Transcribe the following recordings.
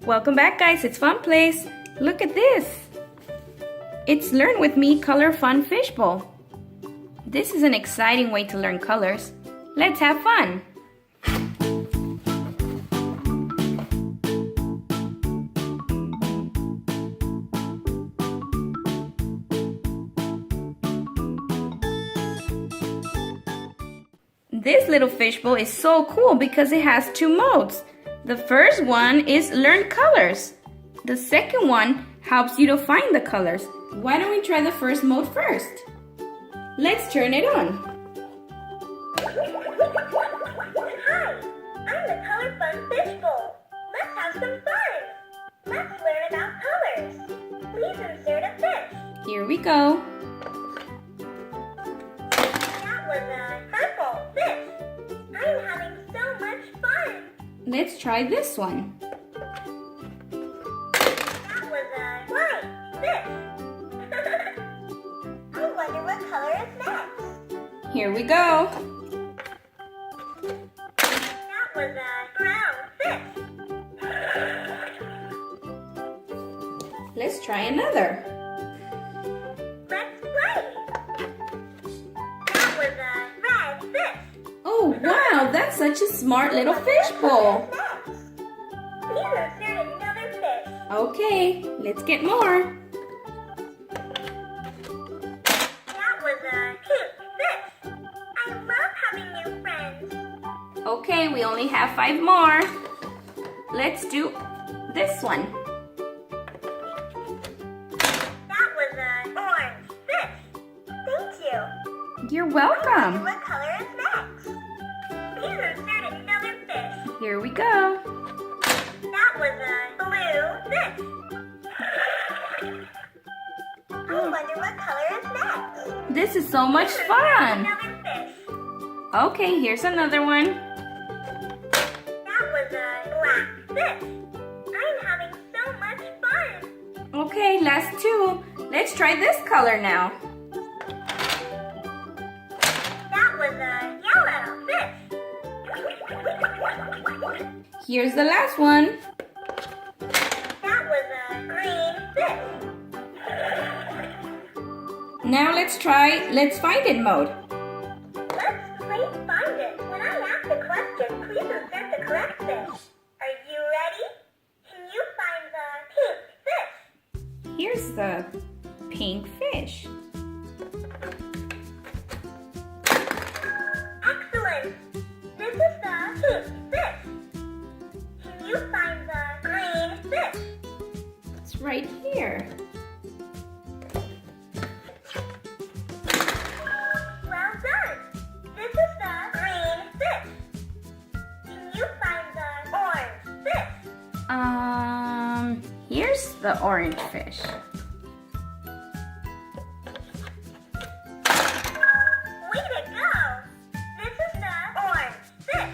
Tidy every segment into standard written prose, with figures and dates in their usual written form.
Welcome back, guys. It's Fun Place. Look at this. It's Learn With Me Color Fun Fishbowl. This is an exciting way to learn colors. Let's have fun. This little fishbowl is so cool because it has two modes. The first one is learn colors. The second one helps you to find the colors. Why don't we try the first mode first? Let's turn it on. Hi, I'm the Color Fun Fishbowl. Let's have some fun. Let's learn about colors. Please insert a fish. Here we go. That was a purple fish. I'm having so much fun. Let's try this one. That was a white fish. I wonder what color is next. Here we go. That was a brown fish. Let's try another. Let's play. That was a red fish. Oh, wow, that's such a smart little fishbowl. Please insert another fish. Okay, let's get more. That was a pink fish. I love having new friends. Okay, we only have 5 more. Let's do this one. That was an orange fish. Thank you. You're welcome. What color is next? Please insert another fish. Here we go. That was a blue fish. I wonder what color is next. This is so much fun. Another fish. Okay, here's another one. That was a black fish. I'm having so much fun. Okay, last 2. Let's try this color now. That was a yellow fish. Here's the last one. That was a green fish. Now let's find it mode. Let's play find it. When I ask a question, please insert the correct fish. Are you ready? Can you find the pink fish? Here's the pink fish. Excellent. This is the pink fish. Can you find the green fish? It's right here. Well done. This is the green fish. Can you find the orange fish? Here's the orange fish. Way to go! This is the orange fish.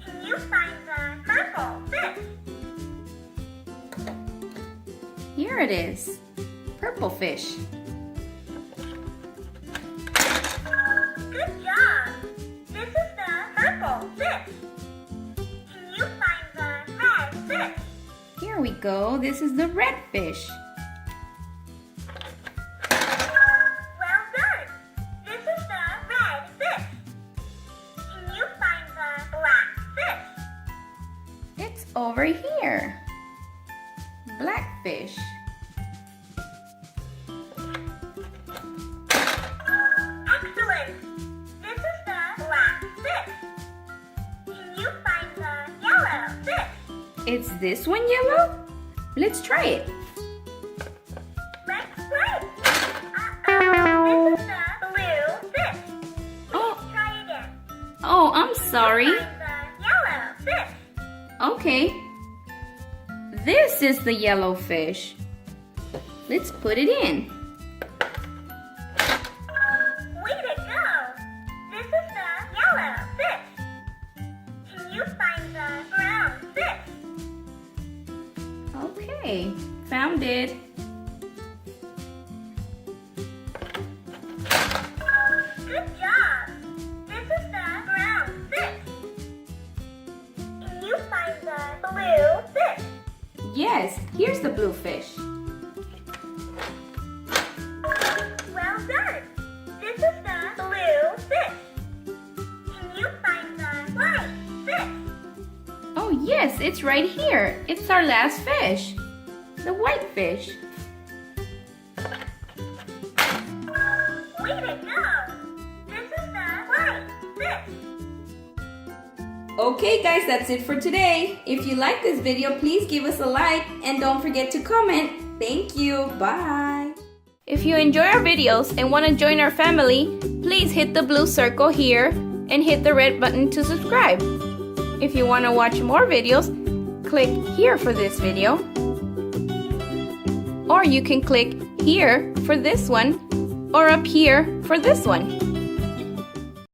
Can you find the purple fish? Here it is. Purple fish. Good job! This is the purple fish. Can you find the red fish? Here we go. This is the red fish. Well done! This is the red fish. Can you find the black fish? It's over here. Black fish. Excellent! This is the black fish. Can you find the yellow fish? Is this one yellow? Let's try it. Let's play! This is the blue fish. Oh, Try again. oh, I'm sorry. Find the yellow fish. Okay. This is the yellow fish. Let's put it in. Way to go! This is the yellow fish. Can you find the brown fish? Okay, found it. Good job! This is the brown fish. Can you find the blue fish? Yes, here's the blue fish. Well done. This is the blue fish. Can you find the white fish? Oh yes, it's right here. It's our last fish. The white fish. Way to go! This is the white fish. Okay guys, that's it for today. If you like this video, please give us a like and don't forget to comment. Thank you. Bye. If you enjoy our videos and want to join our family, please hit the blue circle here and hit the red button to subscribe. If you want to watch more videos, click here for this video. Or you can click here for this one or up here for this one.